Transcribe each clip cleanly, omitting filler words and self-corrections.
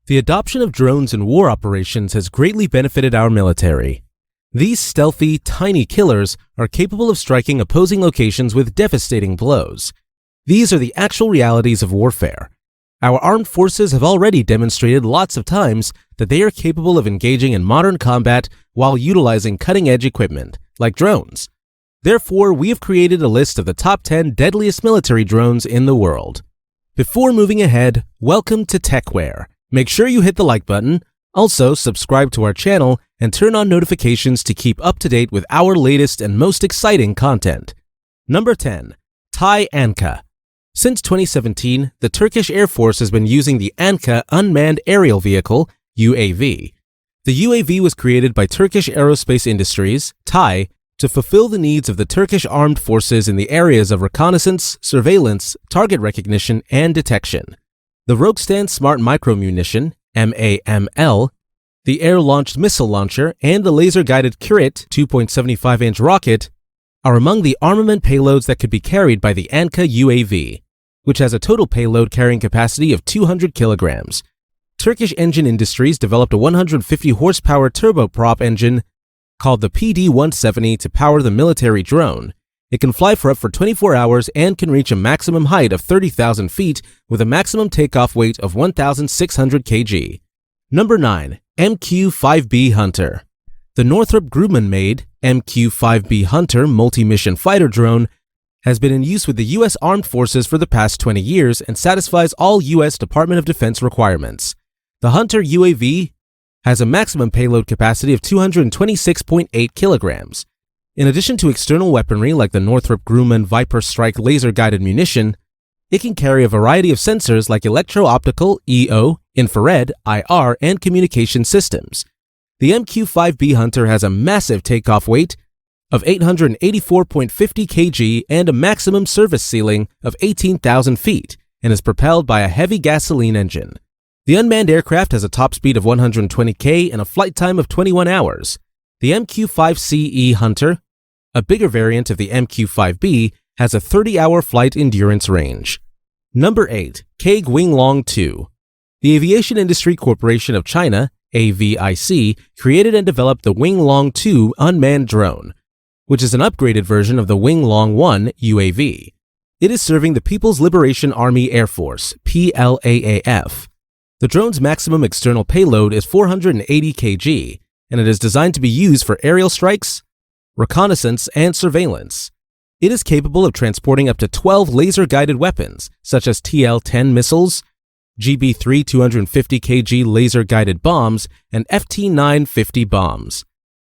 The adoption of drones in war operations has greatly benefited our military. These stealthy, tiny killers are capable of striking opposing locations with devastating blows. These are the actual realities of warfare. Our armed forces have already demonstrated lots of times that they are capable of engaging in modern combat while utilizing cutting-edge equipment, like drones. Therefore, we have created a list of the top 10 deadliest military drones in the world. Before moving ahead, welcome to TechWare. Make sure you hit the like button. Also, subscribe to our channel and turn on notifications to keep up to date with our latest and most exciting content. Number 10. Thai ANKA. Since 2017, the Turkish Air Force has been using the ANKA Unmanned Aerial Vehicle, UAV. The UAV was created by Turkish Aerospace Industries, TAI, to fulfill the needs of the Turkish armed forces in the areas of reconnaissance, surveillance, target recognition, and detection. The Roketsan Smart Micro Munition, MAML, the Air-Launched Missile Launcher, and the laser-guided Kurit 2.75-inch rocket are among the armament payloads that could be carried by the ANKA UAV, which has a total payload carrying capacity of 200 kilograms. Turkish Engine Industries developed a 150-horsepower turboprop engine called the PD-170 to power the military drone. It can fly for up to 24 hours and can reach a maximum height of 30,000 feet with a maximum takeoff weight of 1,600 kg. Number 9. MQ5B Hunter. The Northrop Grumman-made MQ5B Hunter multi-mission fighter drone has been in use with the U.S. Armed Forces for the past 20 years and satisfies all U.S. Department of Defense requirements. The Hunter UAV has a maximum payload capacity of 226.8 kilograms. In addition to external weaponry like the Northrop Grumman Viper Strike laser-guided munition, it can carry a variety of sensors like electro-optical, EO, infrared, IR, and communication systems. The MQ5B Hunter has a massive takeoff weight of 884.50 kg and a maximum service ceiling of 18,000 feet and is propelled by a heavy gasoline engine. The unmanned aircraft has a top speed of 120 km and a flight time of 21 hours. The MQ-5CE Hunter, a bigger variant of the MQ-5B, has a 30-hour flight endurance range. Number 8. Keg Wing Long 2. The Aviation Industry Corporation of China, AVIC, created and developed the Wing Long 2 unmanned drone, which is an upgraded version of the Wing Long 1 UAV. It is serving the People's Liberation Army Air Force, PLAAF. The drone's maximum external payload is 480 kg, and it is designed to be used for aerial strikes, reconnaissance, and surveillance. It is capable of transporting up to 12 laser-guided weapons, such as TL-10 missiles, GB-3 250 kg laser-guided bombs, and FT-950 bombs.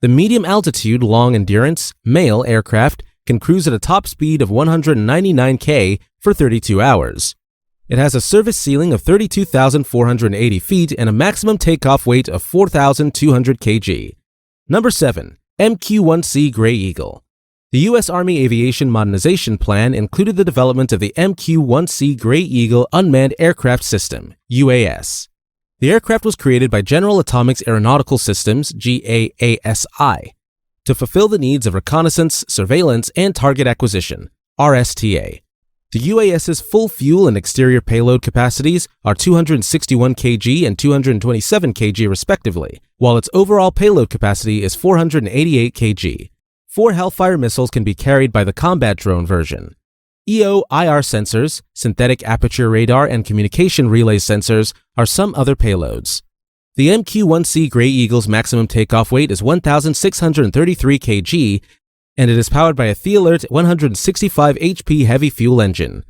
The medium-altitude, long-endurance, male aircraft can cruise at a top speed of 199 km for 32 hours. It has a service ceiling of 32,480 feet and a maximum takeoff weight of 4,200 kg. Number 7. MQ-1C Gray Eagle. The U.S. Army Aviation Modernization Plan included the development of the MQ-1C Gray Eagle Unmanned Aircraft System, UAS. The aircraft was created by General Atomics Aeronautical Systems, GAASI, to fulfill the needs of reconnaissance, surveillance, and target acquisition, RSTA. The UAS's full fuel and exterior payload capacities are 261 kg and 227 kg respectively, while its overall payload capacity is 488 kg. 4 Hellfire missiles can be carried by the combat drone version. EO/IR sensors, synthetic aperture radar, and communication relay sensors are some other payloads. The MQ-1C Gray Eagle's maximum takeoff weight is 1,633 kg, and it is powered by a TheAlert 165 HP heavy fuel engine.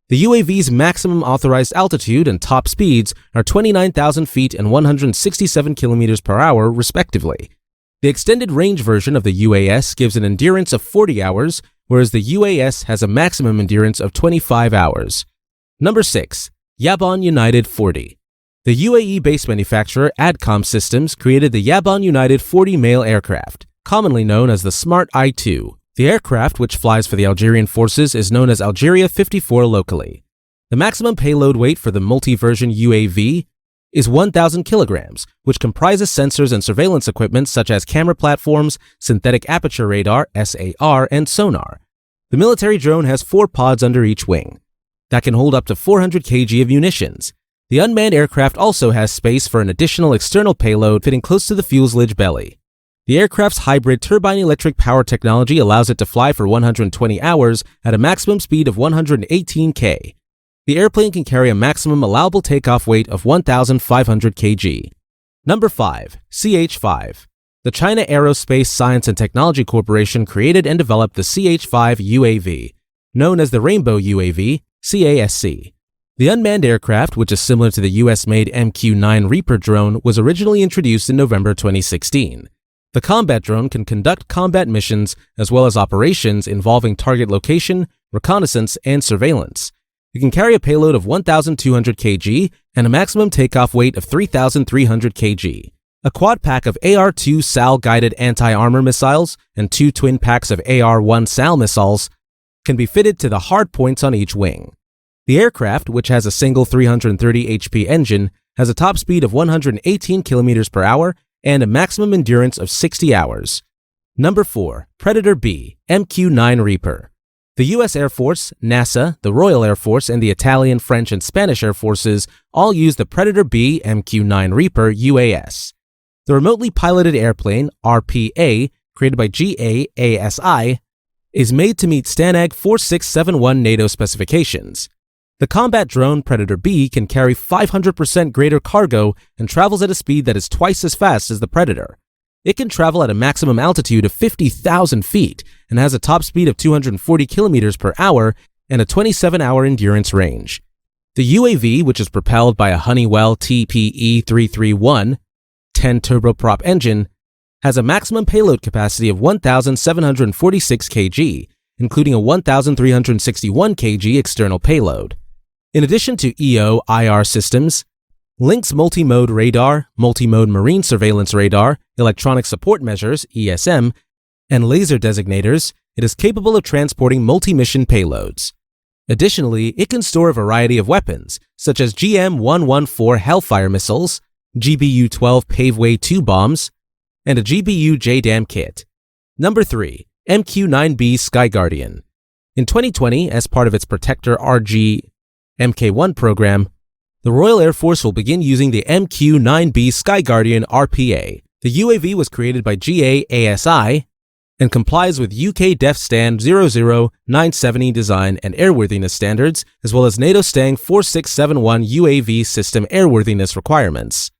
The UAV's maximum authorized altitude and top speeds are 29,000 feet and 167 kilometers per hour, respectively. The extended range version of the UAS gives an endurance of 40 hours, whereas the UAS has a maximum endurance of 25 hours. Number 6. Yabon United 40. The UAE-based manufacturer ADCOM Systems created the Yabon United 40 male aircraft, commonly known as the Smart I-2. The aircraft, which flies for the Algerian forces, is known as Algeria 54 locally. The maximum payload weight for the multi-version UAV is 1,000 kilograms, which comprises sensors and surveillance equipment such as camera platforms, synthetic aperture radar, SAR, and sonar. The military drone has 4 pods under each wing that can hold up to 400 kg of munitions. The unmanned aircraft also has space for an additional external payload fitting close to the fuselage belly. The aircraft's hybrid turbine electric power technology allows it to fly for 120 hours at a maximum speed of 118 km. The airplane can carry a maximum allowable takeoff weight of 1,500 kg. Number 5. CH-5. The China Aerospace Science and Technology Corporation created and developed the CH-5 UAV, known as the Rainbow UAV, CASC. The unmanned aircraft, which is similar to the US-made MQ-9 Reaper drone, was originally introduced in November 2016. The combat drone can conduct combat missions as well as operations involving target location, reconnaissance, and surveillance. It can carry a payload of 1,200 kg and a maximum takeoff weight of 3,300 kg. A quad pack of AR-2 SAL-guided anti-armor missiles and 2 twin packs of AR-1 SAL missiles can be fitted to the hard points on each wing. The aircraft, which has a single 330 HP engine, has a top speed of 118 km per hour and a maximum endurance of 60 hours. Number 4. Predator B, MQ-9 Reaper. The U.S. Air Force, NASA, the Royal Air Force, and the Italian, French, and Spanish Air Forces all use the Predator B MQ-9 Reaper UAS. The remotely piloted airplane, RPA, created by GAASI, is made to meet STANAG 4671 NATO specifications. The combat drone Predator B can carry 500% greater cargo and travels at a speed that is twice as fast as the Predator. It can travel at a maximum altitude of 50,000 feet and has a top speed of 240 kilometers per hour and a 27-hour endurance range. The UAV, which is propelled by a Honeywell TPE-331 10 turboprop engine, has a maximum payload capacity of 1,746 kg, including a 1,361 kg external payload. In addition to EO/IR systems, Lynx multi-mode radar, multi-mode marine surveillance radar, electronic support measures (ESM), and laser designators, it is capable of transporting multi-mission payloads. Additionally, it can store a variety of weapons, such as GM-114 Hellfire missiles, GBU-12 Paveway 2 bombs, and a GBU JDAM kit. Number 3. MQ9B Sky Guardian. In 2020, as part of its Protector RG MK1 program, the Royal Air Force will begin using the MQ9B Sky Guardian RPA. The UAV was created by GAASI and complies with UK DEF Stand 00970 design and airworthiness standards, as well as NATO STANG 4671 UAV system airworthiness requirements.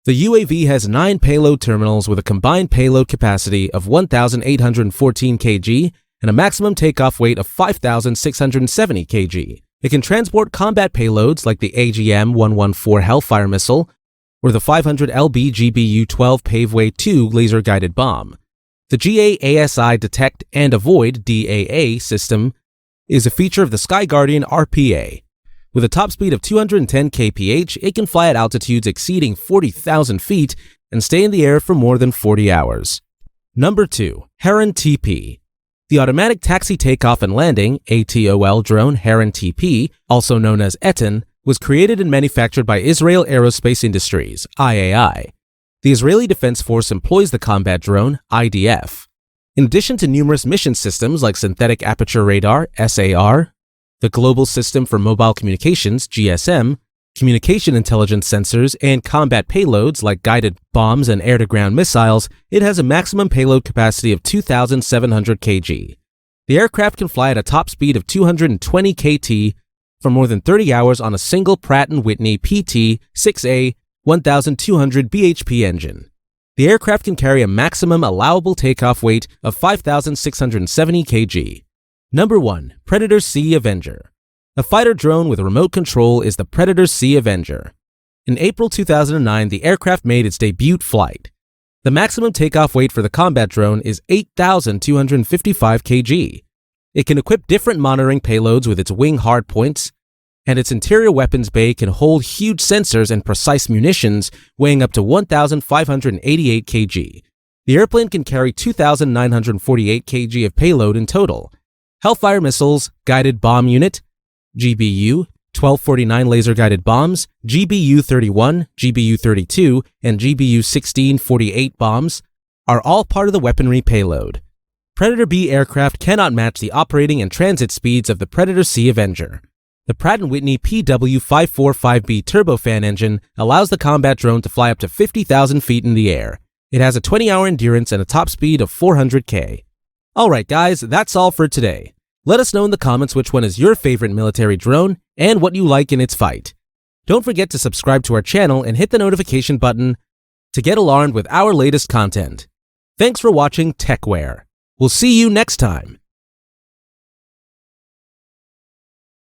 The UAV has 9 payload terminals with a combined payload capacity of 1,814 kg and a maximum takeoff weight of 5,670 kg. It can transport combat payloads like the AGM-114 Hellfire missile or the 500 lb GBU-12 Paveway 2 laser-guided bomb. The GAASI Detect and Avoid DAA system is a feature of the Sky Guardian RPA. With a top speed of 210 kph, it can fly at altitudes exceeding 40,000 feet and stay in the air for more than 40 hours. Number 2. Heron TP. The Automatic Taxi Takeoff and Landing ATOL drone Heron TP, also known as Eton, was created and manufactured by Israel Aerospace Industries, IAI. The Israeli Defense Force employs the combat drone, IDF. In addition to numerous mission systems like Synthetic Aperture Radar, SAR, the Global System for Mobile Communications, GSM, communication intelligence sensors, and combat payloads like guided bombs and air-to-ground missiles, it has a maximum payload capacity of 2,700 kg. The aircraft can fly at a top speed of 220 kT for more than 30 hours on a single Pratt & Whitney PT-6A 1,200 bhp engine. The aircraft can carry a maximum allowable takeoff weight of 5,670 kg. Number 1. Predator C Avenger. A fighter drone with remote control is the Predator C Avenger. In April 2009, the aircraft made its debut flight. The maximum takeoff weight for the combat drone is 8,255 kg. It can equip different monitoring payloads with its wing hardpoints, and its interior weapons bay can hold huge sensors and precise munitions weighing up to 1,588 kg. The airplane can carry 2,948 kg of payload in total. Hellfire missiles, guided bomb unit, GBU, 1249 laser-guided bombs, GBU-31, GBU-32, and GBU-1648 bombs are all part of the weaponry payload. Predator B aircraft cannot match the operating and transit speeds of the Predator C Avenger. The Pratt & Whitney PW545B turbofan engine allows the combat drone to fly up to 50,000 feet in the air. It has a 20-hour endurance and a top speed of 400 km. Alright guys, that's all for today. Let us know in the comments which one is your favorite military drone and what you like in its fight. Don't forget to subscribe to our channel and hit the notification button to get alarmed with our latest content. Thanks for watching TechWare. We'll see you next time.